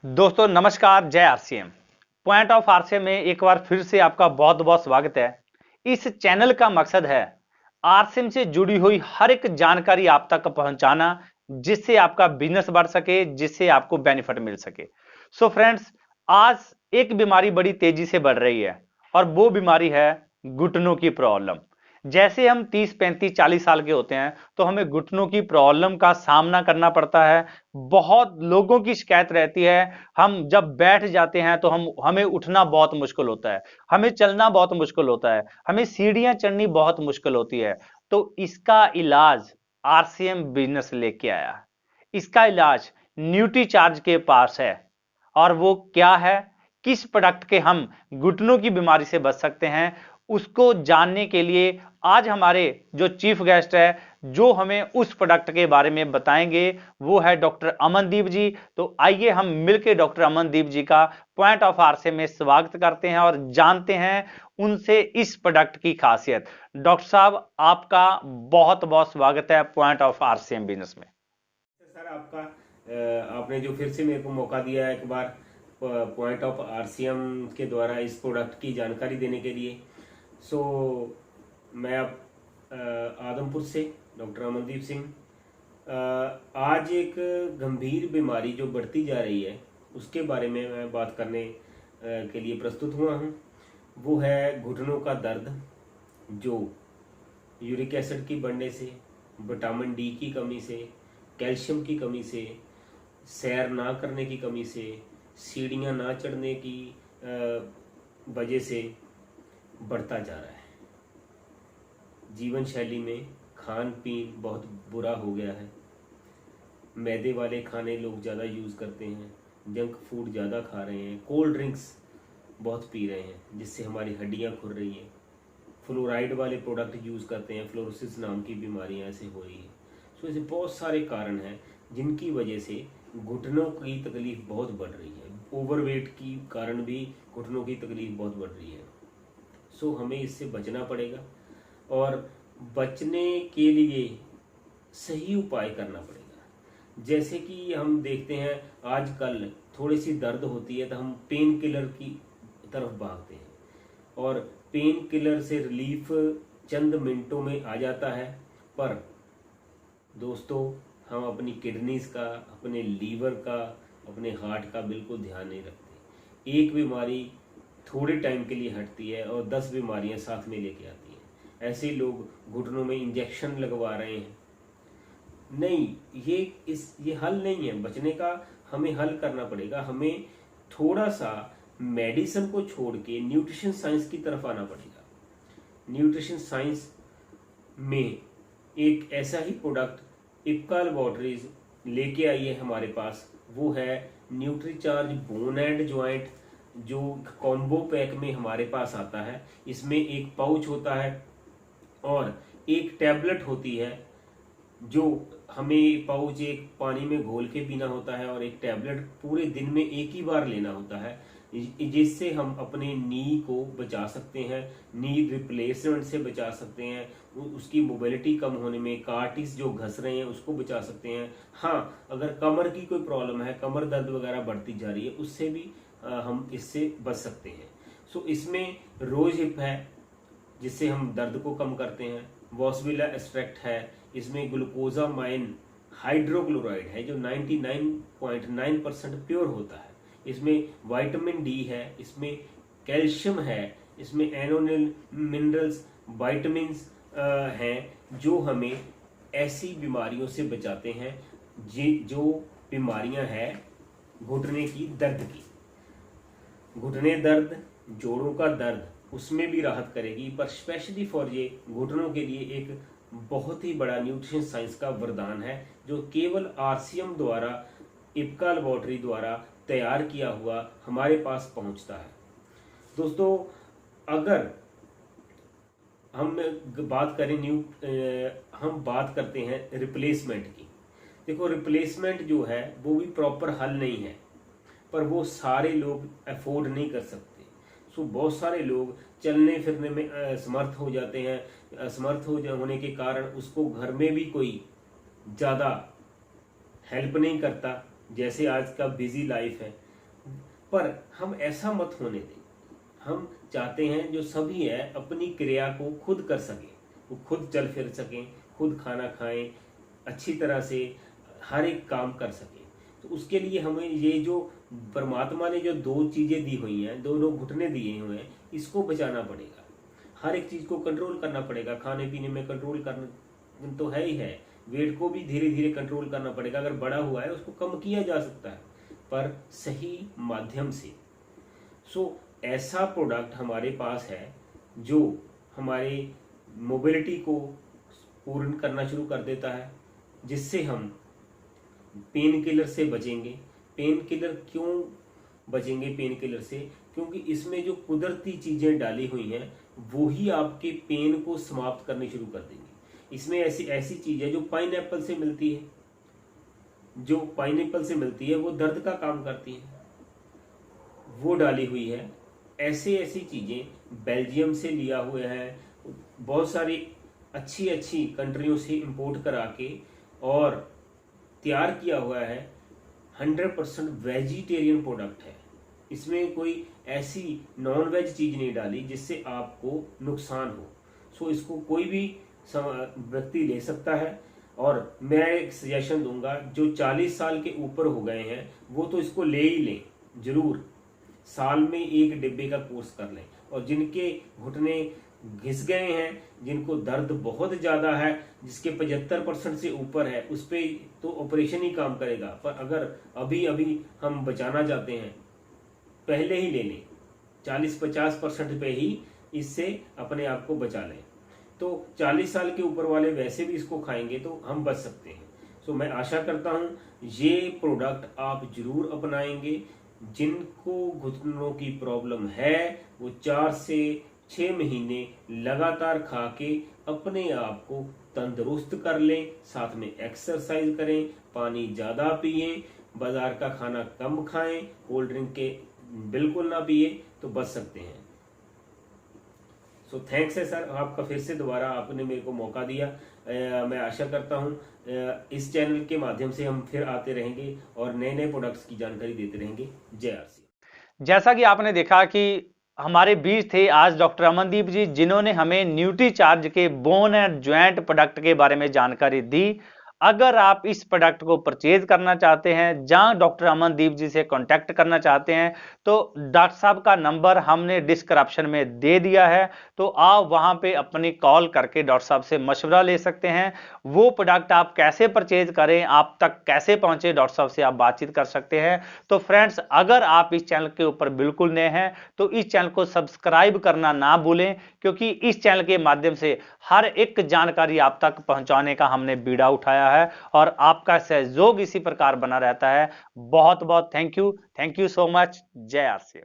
दोस्तों नमस्कार, जय आरसीएम। पॉइंट ऑफ आरसीएम में एक बार फिर से आपका बहुत बहुत स्वागत है। इस चैनल का मकसद है आरसीएम से जुड़ी हुई हर एक जानकारी आप तक पहुंचाना, जिससे आपका बिजनेस बढ़ सके, जिससे आपको बेनिफिट मिल सके। सो फ्रेंड्स, आज एक बीमारी बड़ी तेजी से बढ़ रही है और वो बीमारी है घुटनों की प्रॉब्लम। जैसे हम 30 35 40 साल के होते हैं तो हमें घुटनों की प्रॉब्लम का सामना करना पड़ता है। बहुत लोगों की शिकायत रहती है, हम जब बैठ जाते हैं तो हमें उठना बहुत मुश्किल होता है, हमें चलना बहुत मुश्किल होता है, हमें सीढ़ियां चढ़नी बहुत मुश्किल होती है। तो इसका इलाज आरसीएम बिजनेस लेके आया। इसका इलाज न्यूट्री चार्ज के पास है। और वो क्या है, किस प्रोडक्ट के हम घुटनों की बीमारी से बच सकते हैं, उसको जानने के लिए आज हमारे जो चीफ गेस्ट है, जो हमें उस प्रोडक्ट के बारे में बताएंगे, वो है डॉक्टर अमनदीप जी। तो आइए हम मिलकर डॉक्टर अमनदीप जी का पॉइंट ऑफ आरसीएम में स्वागत करते हैं और जानते हैं उनसे इस प्रोडक्ट की खासियत। डॉक्टर साहब, आपका बहुत बहुत स्वागत है पॉइंट ऑफ आरसीएम बिजनेस में। सर आपका आपने जो फिर से मेरे को मौका दिया है एक बार पॉइंट ऑफ आरसीएम के द्वारा इस प्रोडक्ट की जानकारी देने के लिए। सो मैं अब आदमपुर से डॉक्टर अमनदीप सिंह आज एक गंभीर बीमारी जो बढ़ती जा रही है उसके बारे में मैं बात करने के लिए प्रस्तुत हुआ हूँ। वो है घुटनों का दर्द, जो यूरिक एसिड की बढ़ने से, विटामिन डी की कमी से, कैल्शियम की कमी से, सैर ना करने की कमी से, सीढ़ियाँ ना चढ़ने की वजह से बढ़ता जा रहा है। जीवन शैली में खान पीन बहुत बुरा हो गया है। मैदे वाले खाने लोग ज़्यादा यूज़ करते हैं, जंक फूड ज़्यादा खा रहे हैं, कोल्ड ड्रिंक्स बहुत पी रहे हैं जिससे हमारी हड्डियाँ खुर रही हैं, फ्लोराइड वाले प्रोडक्ट यूज़ करते हैं, फ्लोरोसिस नाम की बीमारियाँ ऐसे हो रही हैं। सो ऐसे बहुत सारे कारण हैं जिनकी वजह से घुटनों की तकलीफ बहुत बढ़ रही है। ओवरवेट की कारण भी घुटनों की तकलीफ बहुत बढ़ रही है। सो हमें इससे बचना पड़ेगा और बचने के लिए सही उपाय करना पड़ेगा। जैसे कि हम देखते हैं आजकल थोड़ी सी दर्द होती है तो हम पेन किलर की तरफ भागते हैं और पेन किलर से रिलीफ चंद मिनटों में आ जाता है। पर दोस्तों, हम अपनी किडनीज का, अपने लीवर का, अपने हार्ट का बिल्कुल ध्यान नहीं रखते। एक बीमारी थोड़े टाइम के लिए हटती है और 10 बीमारियां साथ में लेके आती हैं। ऐसे लोग घुटनों में इंजेक्शन लगवा रहे हैं। नहीं, ये हल नहीं है बचने का। हमें हल करना पड़ेगा। हमें थोड़ा सा मेडिसिन को छोड़ के न्यूट्रिशन साइंस की तरफ आना पड़ेगा। न्यूट्रिशन साइंस में एक ऐसा ही प्रोडक्ट इप्का लैबोरेटरीज लेके आई है हमारे पास। वो है न्यूट्रीचार्ज बोन एंड जॉइंट, जो कॉम्बो पैक में हमारे पास आता है। इसमें एक पाउच होता है और एक टैबलेट होती है, जो हमें पाउच एक पानी में घोल के पीना होता है और एक टैबलेट पूरे दिन में एक ही बार लेना होता है, जिससे हम अपने नी को बचा सकते हैं, नी रिप्लेसमेंट से बचा सकते हैं, उसकी मोबिलिटी कम होने में, कार्टिस जो घस रहे हैं उसको बचा सकते हैं। हाँ, अगर कमर की कोई प्रॉब्लम है, कमर दर्द वगैरह बढ़ती जा रही है, उससे भी हम इससे बच सकते हैं। सो इसमें रोज हिप है जिससे हम दर्द को कम करते हैं। वॉस्विला एक्सट्रैक्ट है, इसमें ग्लूकोजामाइन हाइड्रोक्लोराइड है जो 99.9% प्योर होता है। इसमें विटामिन डी है, इसमें कैल्शियम है, इसमें एनोनिल मिनरल्स, विटामिन्स हैं जो हमें ऐसी बीमारियों से बचाते हैं जो बीमारियां हैं घुटने की दर्द की। घुटने दर्द, जोड़ों का दर्द, उसमें भी राहत करेगी। पर स्पेशली फॉर ये घुटनों के लिए एक बहुत ही बड़ा न्यूट्रिशन साइंस का वरदान है, जो केवल आरसीएम द्वारा, इप्का लैबोरेटरी द्वारा तैयार किया हुआ हमारे पास पहुंचता है। दोस्तों, अगर हम बात करें हम बात करते हैं रिप्लेसमेंट की। देखो, रिप्लेसमेंट जो है वो भी प्रॉपर हल नहीं है, पर वो सारे लोग अफोर्ड नहीं कर सकते। सो बहुत सारे लोग चलने फिरने में असमर्थ हो जाते हैं। असमर्थ होने के कारण उसको घर में भी कोई ज़्यादा हेल्प नहीं करता। जैसे आज का बिजी लाइफ है, पर हम ऐसा मत होने दें। हम चाहते हैं जो सभी है अपनी क्रिया को खुद कर सकें, वो खुद चल फिर सकें, खुद खाना खाएं, अच्छी तरह से हर एक काम कर सकें। तो उसके लिए हमें ये जो परमात्मा ने जो दो चीज़ें दी हुई हैं, दोनों घुटने दिए हुए हैं, इसको बचाना पड़ेगा। हर एक चीज़ को कंट्रोल करना पड़ेगा। खाने पीने में कंट्रोल करना तो है ही है, वेट को भी धीरे धीरे कंट्रोल करना पड़ेगा। अगर बड़ा हुआ है उसको कम किया जा सकता है, पर सही माध्यम से। सो ऐसा प्रोडक्ट हमारे पास है जो हमारे मोबिलिटी को पूर्ण करना शुरू कर देता है, जिससे हम पेन किलर से बचेंगे। पेन किलर क्यों बचेंगे पेन किलर से? क्योंकि इसमें जो कुदरती चीज़ें डाली हुई हैं वो ही आपके पेन को समाप्त करनी शुरू कर देंगी। इसमें ऐसी ऐसी चीज़ है जो पाइनएप्पल से मिलती है, जो पाइनएप्पल से मिलती है वो दर्द का काम करती है, वो डाली हुई है। ऐसी ऐसी चीज़ें बेल्जियम से लिया हुआ है, बहुत सारी अच्छी अच्छी कंट्रियों से इंपोर्ट करा के और तैयार किया हुआ है। 100% वेजिटेरियन प्रोडक्ट है। इसमें कोई ऐसी नॉन वेज चीज़ नहीं डाली जिससे आपको नुकसान हो। सो इसको कोई भी व्यक्ति ले सकता है। और मैं एक सजेशन दूंगा, जो 40 साल के ऊपर हो गए हैं वो तो इसको ले ही लें जरूर। साल में 1 डिब्बे का कोर्स कर लें। और जिनके घुटने घिस गए हैं, जिनको दर्द बहुत ज़्यादा है, जिसके 75% से ऊपर है, उस पर तो ऑपरेशन ही काम करेगा। पर अगर अभी अभी हम बचाना चाहते हैं, पहले ही ले लें। 40-50% पे ही इससे अपने आप को बचा लें। तो 40 साल के ऊपर वाले वैसे भी इसको खाएंगे तो हम बच सकते हैं। सो मैं आशा करता हूँ ये प्रोडक्ट आप जरूर अपनाएंगे। जिनको घुटनों की प्रॉब्लम है वो 4 से 6 महीने लगातार खा के अपने आप को तंदुरुस्त कर लें। साथ में एक्सरसाइज करें, पानी ज़्यादा पिए, बाजार का खाना कम खाएं, कोल्ड ड्रिंक के बिल्कुल ना पिए, तो बच सकते हैं। सो थैंक्स है सर, आपका फिर से दोबारा आपने मेरे को मौका दिया। मैं आशा करता हूँ इस चैनल के माध्यम से हम फिर आते रहेंगे और नए नए प्रोडक्ट्स की जानकारी देते रहेंगे। जय आरसी। जैसा कि आपने देखा कि हमारे बीच थे आज डॉक्टर अमनदीप जी, जिन्होंने हमें न्यूट्रीचार्ज के बोन एंड ज्वाइंट प्रोडक्ट के बारे में जानकारी दी। अगर आप इस प्रोडक्ट को परचेज करना चाहते हैं, जहां डॉक्टर अमनदीप जी से कांटेक्ट करना चाहते हैं, तो डॉक्टर साहब का नंबर हमने डिस्क्रिप्शन में दे दिया है। तो आप वहां पे अपनी कॉल करके डॉक्टर साहब से मशवरा ले सकते हैं। वो प्रोडक्ट आप कैसे परचेज करें, आप तक कैसे पहुंचे, डॉक्टर साहब से आप बातचीत कर सकते हैं। तो फ्रेंड्स, अगर आप इस चैनल के ऊपर बिल्कुल नए हैं तो इस चैनल को सब्सक्राइब करना ना भूलें, क्योंकि इस चैनल के माध्यम से हर एक जानकारी आप तक पहुंचाने का हमने बीड़ा उठाया है और आपका सहयोग इसी प्रकार बना रहता है। बहुत बहुत थैंक यू सो मच। जय आरसीएम।